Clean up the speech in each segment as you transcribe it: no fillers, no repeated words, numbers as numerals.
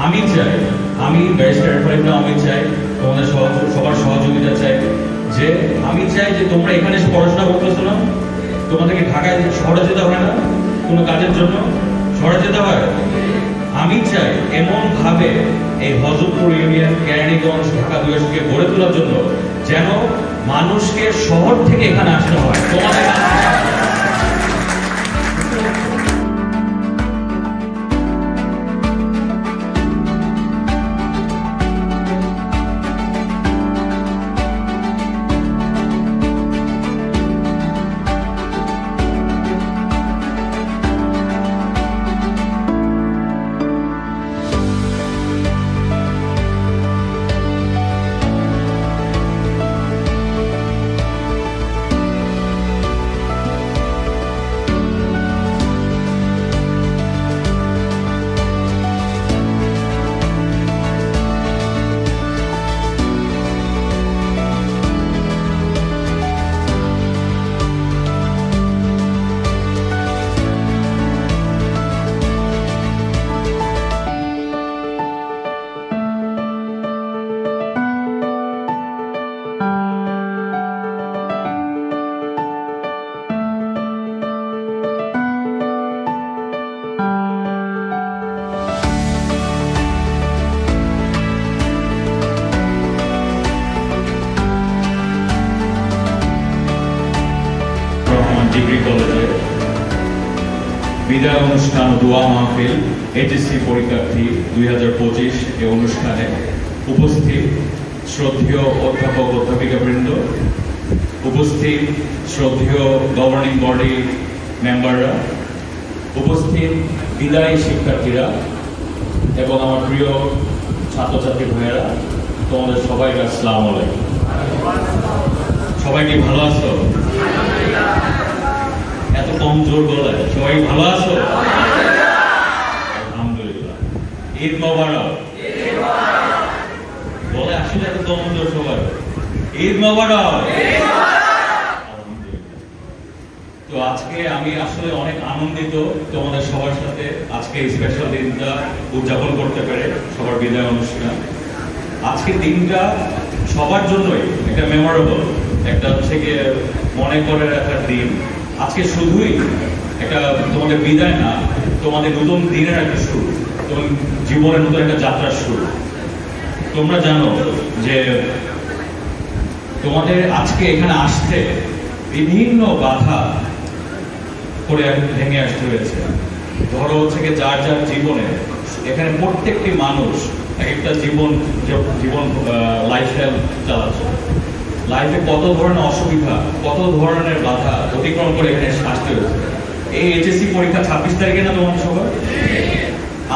আমি চাই, আমি ব্যারিস্টার ইরফান আমি চাই তোমাদের সবার সহযোগিতা চাই, যে আমি চাই যে তোমরা এখানে এসে পড়াশোনা করতেছো না, তোমাদেরকে ঢাকায় শহরে যেতে হয় না কোনো কাজের জন্য, শহরে যেতে হয়। আমি চাই এমন ভাবে এই হযরতপুর ইউনিয়ন, কেরানীগঞ্জ, ঢাকা ২কে গড়ে তোলার জন্য যেন মানুষকে শহর থেকে এখানে আসতে হয়। তোমাদের ডিগ্রি কলেজে বিদায় অনুষ্ঠান দোয়া মাহফিল এইচএসসি পরীক্ষার্থী 2025 এই অনুষ্ঠানে উপস্থিত শ্রদ্ধেয় অধ্যাপক অধ্যাপিকাবৃন্দ, উপস্থিত শ্রদ্ধেয় গভর্নিং বডি মেম্বাররা, উপস্থিত বিদায়ী শিক্ষার্থীরা এবং আমার প্রিয় ছাত্রছাত্রী ভাইয়েরা, তোমাদের সবাইকে আসসালামু আলাইকুম। সবাই কি ভালো আছো? এত কম জোর গলায় সবাই ভালো আছো? আলহামদুলিল্লাহ। ঈদ মোবারক। বলে আসলে এত কম জোর সবার। ঈদ মোবারক। তো আজকে আমি আসলে অনেক আনন্দিত তোমাদের সবার সাথে আজকে এই স্পেশাল দিনটা উদযাপন করতে পেরে, সবার বিদায় অনুষ্ঠান। আজকের দিনটা সবার জন্যই একটা মেমোরেবল, একটা হচ্ছে গিয়ে মনে করে রাখার দিন। আজকে শুধুই একটা তোমাদের বিদায় না, তোমাদের নতুন দিনের একটা শুরু, তোমার জীবনের নতুন একটা যাত্রার শুরু। তোমরা জানো যে তোমাদের আজকে এখানে আসতে বিভিন্ন বাধা করে ভেঙে আসতে হয়েছে। ধরো হচ্ছে গিয়ে যার যার জীবনে এখানে প্রত্যেকটি মানুষ একটা জীবন লাইফস্টাইল চালাচ্ছে। লাইফে কত ধরনের অসুবিধা, কত ধরনের বাধা অতিক্রম করে এখানে আসতে হয়েছে। এই এইচএসসি পরীক্ষা 26 তারিখে না তোমার সবার?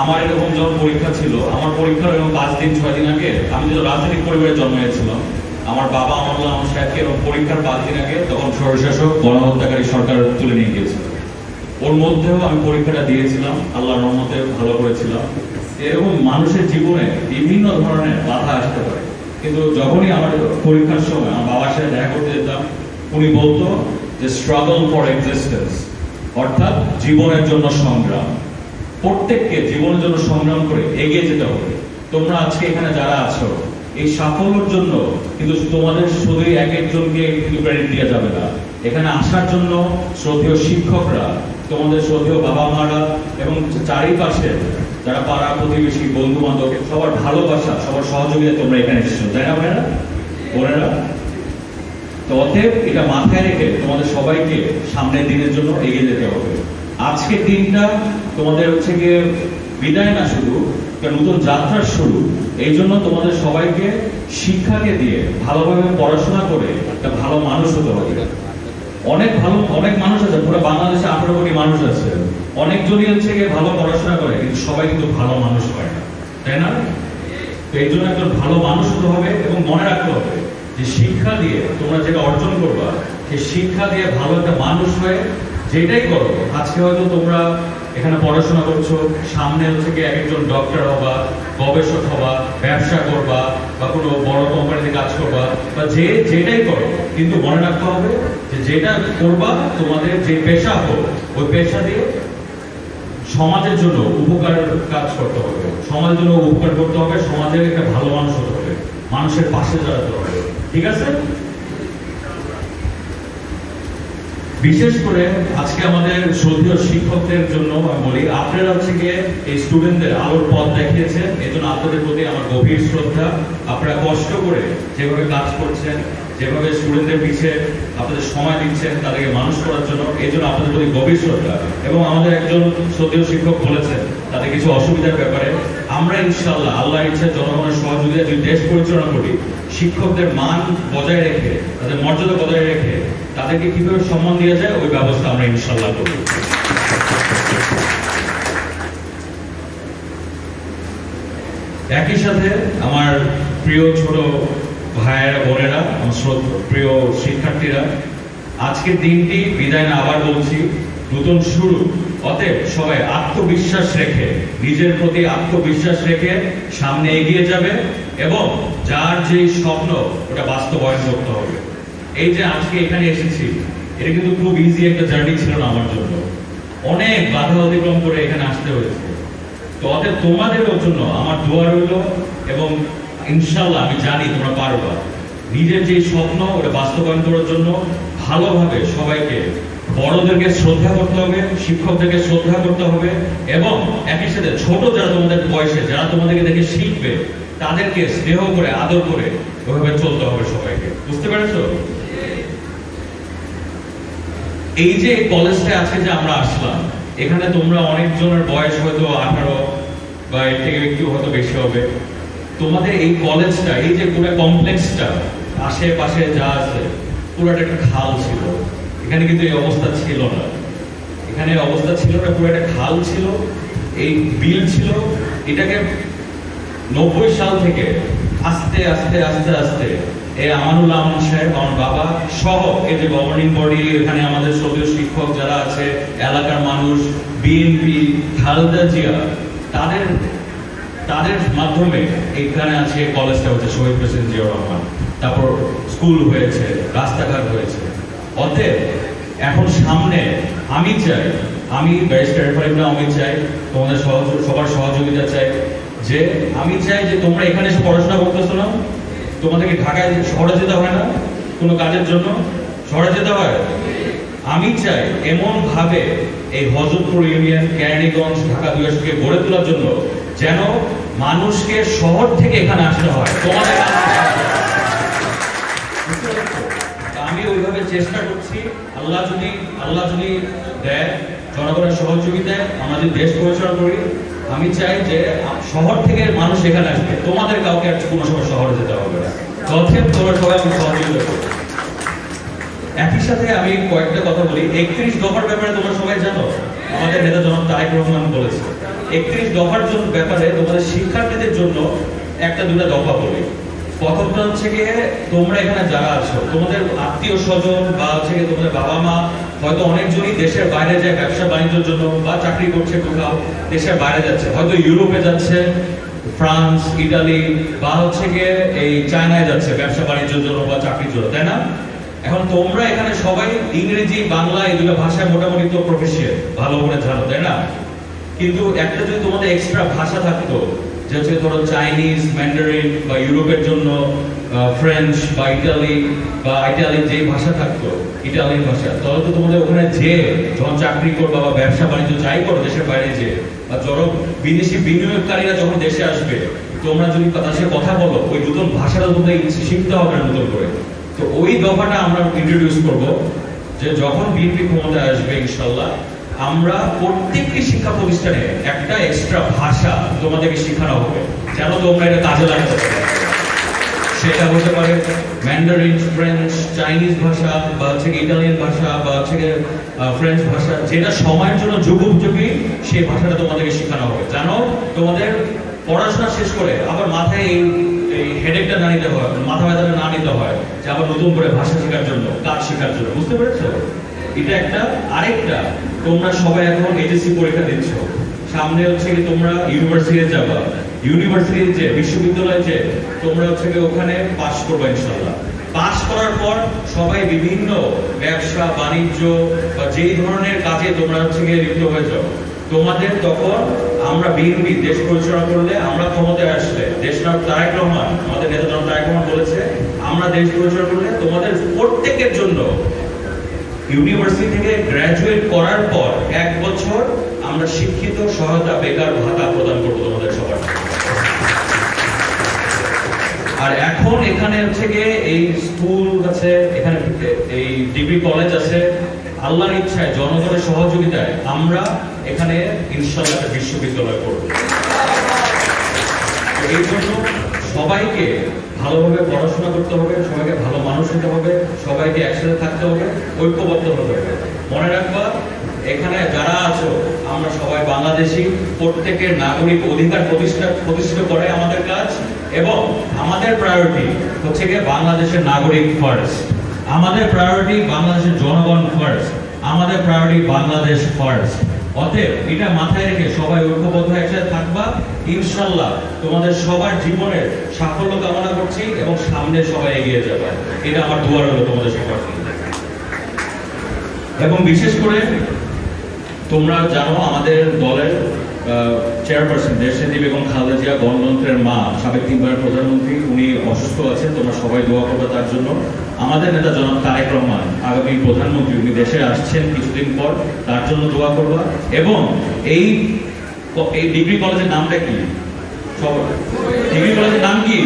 আমার এরকম যখন পরীক্ষা ছিল, আমার পরীক্ষার এরকম 5 দিন 6 দিন আগে, আমি যখন রাজনৈতিক পরিবারে জন্মেছিলাম, আমার বাবা আমরুল্লাহ আমার সাহেবকে এরকম পরীক্ষার 5 দিন আগে তখন স্বৈরশাসক গণহত্যাকারী সরকার তুলে নিয়ে গিয়েছিল। ওর মধ্যেও আমি পরীক্ষাটা দিয়েছিলাম, আল্লাহর রহমতে ভালো করেছিলাম। এরকম মানুষের জীবনে বিভিন্ন ধরনের বাধা আসতে পারে, কিন্তু যখনই আমার পরীক্ষার সময় আমার বাবার সাথে দেখা করতে যেতাম, উনি বলতো যে স্ট্রাগল ফর এক্সিস্টেন্স, অর্থাৎ জীবনের জন্য সংগ্রাম। প্রত্যেককে জীবনের জন্য সংগ্রাম করে এগিয়ে যেতে হবে। তোমরা আজকে এখানে যারা আছো, এই সাফল্যের জন্য কিন্তু তোমাদের শুধুই এক একজনকে কিন্তু ক্রেডিট দেওয়া যাবে না। এখানে আসার জন্য শ্রদ্ধেয় শিক্ষকরা, তোমাদের শ্রদ্ধেয় বাবা মারা এবং চারিপাশে যারা পাড়া প্রতিবেশী বন্ধু বান্ধব, সবার ভালোবাসা, সবার সহযোগিতা তোমরা এখানে এসেছো, তাই না ভাইরা বোনেরা? তো অতএব এটা মাথায় রেখে তোমাদের সবাইকে সামনের দিনের জন্য এগিয়ে যেতে হবে। আজকের দিনটা তোমাদের হচ্ছে গিয়ে বিদায় না, শুধু একটা নতুন যাত্রার শুরু। এই জন্য তোমাদের সবাইকে শিক্ষাকে দিয়ে ভালোভাবে পড়াশোনা করে একটা ভালো মানুষ হতে হবে। অনেক মানুষ আছে, পুরো বাংলাদেশে 18 কোটি মানুষ আছে, অনেকজনই হচ্ছে গিয়ে ভালো পড়াশোনা করে, কিন্তু সবাই কিন্তু ভালো মানুষ হয় না, তাই না? তো এই জন্য একজন ভালো মানুষ হতে হবে এবং মনে রাখতে হবে যে শিক্ষা দিয়ে তোমরা যেটা অর্জন করবা, সেই শিক্ষা দিয়ে ভালো একটা মানুষ হয়ে যেটাই করো, আজকে হয়তো তোমরা এখানে পড়াশোনা করছো, সামনে হচ্ছে কি একজন ডক্টর হবা, গবেষক হবা, ব্যবসা করবা, বা কোনো বড় কোম্পানিতে কাজ করবা, বা যেটাই করো, কিন্তু মনে রাখতে হবে যে যেটা করবা, তোমাদের যে পেশা হোক, ওই পেশা দিয়ে সমাজের জন্য উপকার কাজ করতে হবে, সমাজের জন্য উপকার করতে হবে, সমাজের একটা ভালো মানুষ হতে হবে, মানুষের পাশে দাঁড়াতে হবে। ঠিক আছে? বিশেষ করে আজকে আমাদের শ্রদ্ধেয় শিক্ষকদের জন্য আমি বলি, আপনারা হচ্ছে গিয়ে এই স্টুডেন্টদের আলোর পথ দেখিয়েছেন, এই জন্য আপনাদের প্রতি আমার গভীর শ্রদ্ধা। আপনারা কষ্ট করে যেভাবে কাজ করছেন, যেভাবে স্টুডেন্টদের পিছিয়ে আপনাদের সময় দিচ্ছেন তাদেরকে মানুষ করার জন্য, এই জন্য আপনাদের প্রতি গভীর শ্রদ্ধা। এবং আমাদের একজন শ্রদ্ধেয় শিক্ষক বলেছেন তাদের কিছু অসুবিধার ব্যাপারে, আমরা ইনশাআল্লাহ আল্লাহর ইচ্ছা জনগণের সহযোগিতা যদি দেশ পরিচালনা করি, শিক্ষকদের মান বজায় রেখে, তাদের মর্যাদা বজায় রেখে তাদেরকে কিভাবে সম্মান দেওয়া যায় ওই ব্যবস্থা আমরা ইনশাআল্লাহ করব। একই সাথে আমার প্রিয় ছোট ভাইয়েরা, বোনেরা, আমার প্রিয় শিক্ষার্থীরা, আজকের দিনটি বিদায় না, আবার বলছি, নতুন শুরু। অতএব সবাই আত্মবিশ্বাস রেখে, নিজের প্রতি আত্মবিশ্বাস রেখে সামনে এগিয়ে যাবে এবং যার যে স্বপ্ন ওটা বাস্তবায়ন করতে হবে। এই যে আজকে এখানে এসেছি, এটা কিন্তু খুব ইজি একটা জার্নি ছিল না আমার জন্য, অনেক বাধা অতিক্রম করে এখানে আসতে হয়েছে। তো অতএব তোমাদেরও জন্য আমার দোয়া রইল এবং ইনশাআল্লাহ আমি জানি তোমরা পারবা। নিজের যে স্বপ্ন ওটা বাস্তবায়ন করার জন্য ভালোভাবে সবাইকে, বড়দেরকে শ্রদ্ধা করতে হবে, শিক্ষকদেরকে শ্রদ্ধা করতে হবে এবং একই সাথে ছোট যারা তোমাদের বয়সে, যারা তোমাদেরকে দেখে শিখবে তাদেরকে স্নেহ করে, আদর করে ওইভাবে চলতে হবে সবাইকে। বুঝতে পেরেছো? এই যে কলেজটায় আজকে যে আমরা আসলাম, এখানে তোমরা অনেকজনের বয়স হয়তো 18 বা এর থেকে একটু হয়তো বেশি হবে। তোমাদের এই কলেজটা, এই যে পুরো কমপ্লেক্সটা, আশেপাশে যা আছে পুরোটা একটা খাল ছিল। এখানে কিন্তু এই অবস্থা ছিল না, এখানে অবস্থা ছিল না, পুরো একটা খাল ছিল, এই বিল ছিল। এটাকে 90 সাল থেকে আস্তে আস্তে আস্তে আস্তে এই আমানুল আমান সাহেব, আমার বাবা সহ এই যে গভর্নিং বডি, এখানে আমাদের শ্রদ্ধেয় শিক্ষক যারা আছে, এলাকার মানুষ, বিএনপি, খালেদা জিয়া, তাদের মাধ্যমে এখানে আছে কলেজটা হচ্ছে শহীদ প্রেসিডেন্ট জিয়াউর রহমান। তারপর স্কুল হয়েছে, রাস্তাঘাট হয়েছে। অতএব এখন সামনে আমি চাই, আমি ব্যারিস্টার ফারিদা, আমি চাই তোমাদের সবার সহযোগিতা চাই। যে আমি চাই যে তোমরা এখানে এসে পড়াশোনা করতেছো না, তোমাদেরকে ঢাকায় শহরে যেতে হয় না কোনো কাজের জন্য, শহরে যেতে হয়। আমি চাই এমন ভাবে এই হযরতপুর ইউনিয়ন, কেরানীগঞ্জ, ঢাকা ২কে গড়ে তোলার জন্য যেন মানুষকে শহর থেকে এখানে আসতে হয়। তোমাদের আমি ওইভাবে চেষ্টা করছি। আল্লাহ যদি দেয়, জনগণের সহযোগিতায় আমরা যদি দেশ পরিচালনা করি, আমি চাই যে শহর থেকে মানুষ এখানে আসবে, তোমাদের কাউকে আর কোনো সময় শহরে যেতে হবে না। তোমরা সবাই আমি সহযোগিতা করবো। একই সাথে আমি কয়েকটা কথা বলি। 31 দফার ব্যাপারে তোমরা সবাই জানো, আমাদের নেতা জনাব তারেক রহমান বলেছে 31 দফার ব্যাপারে তোমাদের শিক্ষার্থীদের জন্য একটা দুটা দফা বলি। প্রথমটা হচ্ছে গিয়ে, তোমরা এখানে যারা আছো, তোমাদের আত্মীয় স্বজন বা হচ্ছে গিয়ে তোমাদের বাবা মা হয়তো অনেকজনই দেশের বাইরে যায় ব্যবসা বাণিজ্যের জন্য, বা চাকরি করছে কোথাও দেশের বাইরে যাচ্ছে, হয়তো ইউরোপে যাচ্ছে, ফ্রান্স, ইটালি, বা হচ্ছে গিয়ে এই চায়নায় যাচ্ছে ব্যবসা বাণিজ্যের জন্য বা চাকরির জন্য, তাই না? এখন তোমরা এখানে সবাই ইংরেজি, বাংলা এই দুটো ভাষায় মোটামুটি তো প্রফেশিয়েন্ট, ভালো করে জানো, তাই না? কিন্তু একটা যদি তোমাদের এক্সট্রা ভাষা থাকতো, যে হচ্ছে ধরো চাইনিজ, ম্যান্ডারিন, বা ইউরোপের জন্য ফ্রেঞ্চ বা ইটালির যে ভাষা থাকতো, ইটালিয়ান ভাষা, তাহলে তো তোমাদের ওখানে যে যখন চাকরি করবা বা ব্যবসা বাণিজ্য যাই করো দেশের বাইরে যে, বা ধরো বিদেশি বিনিয়োগকারীরা যখন দেশে আসবে, তোমরা যদি তাদের সাথে কথা বলো, ওই নতুন ভাষাটা তোমাদের শিখতে হবে না নতুন করে। তো ওই দফাটা আমরা ইন্ট্রোডিউস করব, যে যখন বিএনপি ক্ষমতায় আসবে ইনশাল্লাহ, আমরা প্রত্যেকটি শিক্ষা প্রতিষ্ঠানে একটা এক্সট্রা ভাষা তোমাদেরকে শেখানো হবে, যেন তোমরা এটা কাজে লাগাতে পারো। সেটা হতে পারে ম্যান্ডারিন, ফ্রেঞ্চ, চাইনিজ ভাষা, বা হচ্ছে ইটালিয়ান ভাষা, বা হচ্ছে ফ্রেঞ্চ ভাষা, যেটা সময়ের জন্য যুগোপযোগী, সেই ভাষাটা তোমাদেরকে শেখানো হবে। জানো, তোমাদের পড়াশোনা শেষ করে আবার মাথায় এই হেডেকটা না নিতে হয়, মাথা ব্যথাটা না নিতে হয়, যে আবার নতুন করে ভাষা শেখার জন্য, কাজ শেখার জন্য। বুঝতে পেরেছো? এটা একটা। আরেকটা, তোমরা সবাই এখন এইচএসসি পরীক্ষা দিচ্ছ, সামনে হচ্ছে কি তোমরা ইউনিভার্সিটিতে যাবা, ইউনিভার্সিটির যে বিশ্ববিদ্যালয়ে যে তোমরা হচ্ছে কি ওখানে পাস করবে ইনশাআল্লাহ। পাস করার পর সবাই বিভিন্ন ব্যবসা বাণিজ্য বা যেই ধরনের কাজে তোমরা হচ্ছে গিয়ে লিপ্ত হয়ে যাও, তোমাদের তখন আমরা বিএনপি দেশ পরিচালনা করলে, আমরা ক্ষমতায় আসলে, দেশনায়ক তারেক রহমান, আমাদের নেতা জনাব তারেক রহমান বলেছে, আমরা দেশ পরিচালনা করলে তোমাদের প্রত্যেকের জন্য ইউনিভার্সিটি থেকে গ্রাজুয়েট করার পর 1 বছর আমরা শিক্ষিত সহায়তা বেকার ভাতা প্রদান করবো তোমাদের সবার। আর এখন এখানে হচ্ছে গিয়ে এই স্কুল আছে, এখানে এই ডিগ্রি কলেজ আছে, আল্লাহর ইচ্ছায় জনগণের সহযোগিতায় আমরা এখানে ইনশাআল্লাহ একটা বিশ্ববিদ্যালয় করব। এই জন্য সবাইকে ভালোভাবে পড়াশোনা করতে হবে, সবাইকে ভালো মানুষ হতে হবে, সবাইকে একসাথে থাকতে হবে, ঐক্যবদ্ধ হতে হবে। মনে রাখবা, এখানে যারা আছো আমরা সবাই বাংলাদেশী, প্রত্যেকের নাগরিক অধিকার প্রতিষ্ঠিত করে আমাদের কাজ, এবং আমাদের প্রায়োরিটি হচ্ছে গিয়ে বাংলাদেশের নাগরিক ফার্স্ট, আমাদের প্রায়োরিটি বাংলাদেশের জনগণ ফার্স্ট, আমাদের প্রায়োরিটি বাংলাদেশ ফার্স্ট। অতএব এটা মাথায় রেখে সবাই ঐক্যবদ্ধ একসাথে থাকবা, ইনশাআল্লাহ তোমাদের সবার জীবনের সাফল্য কামনা করছি এবং সামনে সবাই এগিয়ে যাবে, এটা আমার দোয়া রইল তোমাদের সবার জন্য। এবং বিশেষ করে তোমরা জানো আমাদের দলের চেয়ারপারসন দেশনেত্রী বেগম খালেদা জিয়া, গণতন্ত্রের মা, সাবেক 3বারের প্রধানমন্ত্রী, উনি অসুস্থ আছেন, তোমরা সবাই দোয়া করবে তার জন্য। আমাদের নেতা জনাব তারেক রহমান আগামী প্রধানমন্ত্রী, উনি দেশে আসছেন কিছুদিন পর, তার জন্য দোয়া করবা। এবং এই ডিগ্রি কলেজের নামটা কি? ডিগ্রি কলেজের নাম কি?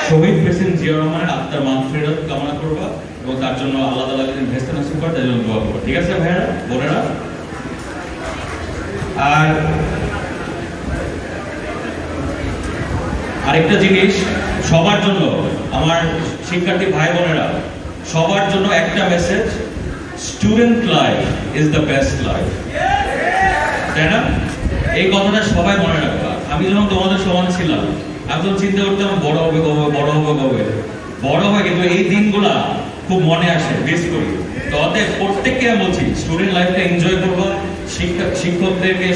শহীদ প্রেসিডেন্ট জিয়া রহমানের আত্মার মাগফিরাত কামনা করবা এবং তার জন্য আল্লাহ তাআলা যদি ভেস্তে নসিব করে তার জন্য দোয়া করবা। ঠিক আছে ভাইয়েরা, বোনেরা? আর আরেকটা জিনিস সবার জন্য, আমার শিক্ষার্থী ভাই বোনেরা, সবার জন্য একটা message, student life is the best life. তাই না? এই কথাটা সবাই মনে রাখবা। আমি যখন তোমাদের সমান ছিলাম, আমি তখন চিন্তা করতাম বড় হবে কবে, বড় হবে কবে, বড় হয়, কিন্তু এই দিনগুলা খুব মনে আসে, মিস করি। তো অতএব প্রত্যেককে আমি বলছি, স্টুডেন্ট লাইফটা এনজয় করবা, শিক্ষকদেরকে,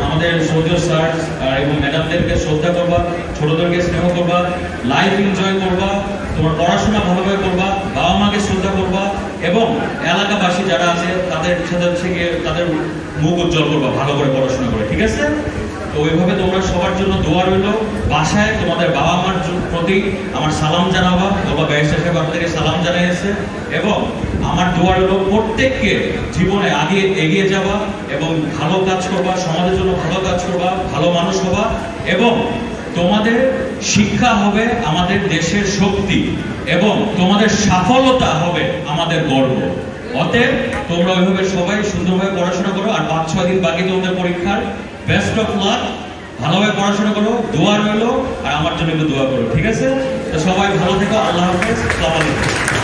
আমাদের সৌজন্য স্যার এবং ম্যাডামদেরকে শ্রদ্ধা করবা, ছোটদেরকে স্নেহ করবা, লাইফ এনজয় করবা, তোমার পড়াশোনা ভালোভাবে করবা, বাবা মাকে শ্রদ্ধা করবা, এবং এলাকাবাসী যারা আছে তাদের সাথে হচ্ছে গিয়ে তাদের মুখ উজ্জ্বল করবা ভালো করে পড়াশোনা করে। ঠিক আছে? তো ওইভাবে তোমরা সবার জন্য দোয়া রইল। বাসায় তোমাদের বাবা মার প্রতি আমার সালাম জানাবা, বাবা ব্যারিস্টার সাহেব আপনাদেরকে সালাম জানিয়েছে। এবং আমার দোয়া রইল প্রত্যেককে জীবনে আগে এগিয়ে যাবা এবং ভালো কাজ করবা, সমাজের জন্য ভালো কাজ করবা, ভালো মানুষ হবা, এবং তোমাদের শিক্ষা হবে আমাদের দেশের শক্তি, এবং তোমাদের সফলতা হবে আমাদের গর্ব। অতএব তোমরা ওইভাবে সবাই সুন্দরভাবে পড়াশোনা করো। আর 5-6 দিন বাকি তোমাদের পরীক্ষার। বেস্ট অফ লাক, ভালোভাবে পড়াশোনা করো, দোয়া রইলো, আর আমার জন্য একটু দোয়া করো। ঠিক আছে? তো সবাই ভালো থেকো, আল্লাহ হাফেজ, আসসালামু আলাইকুম।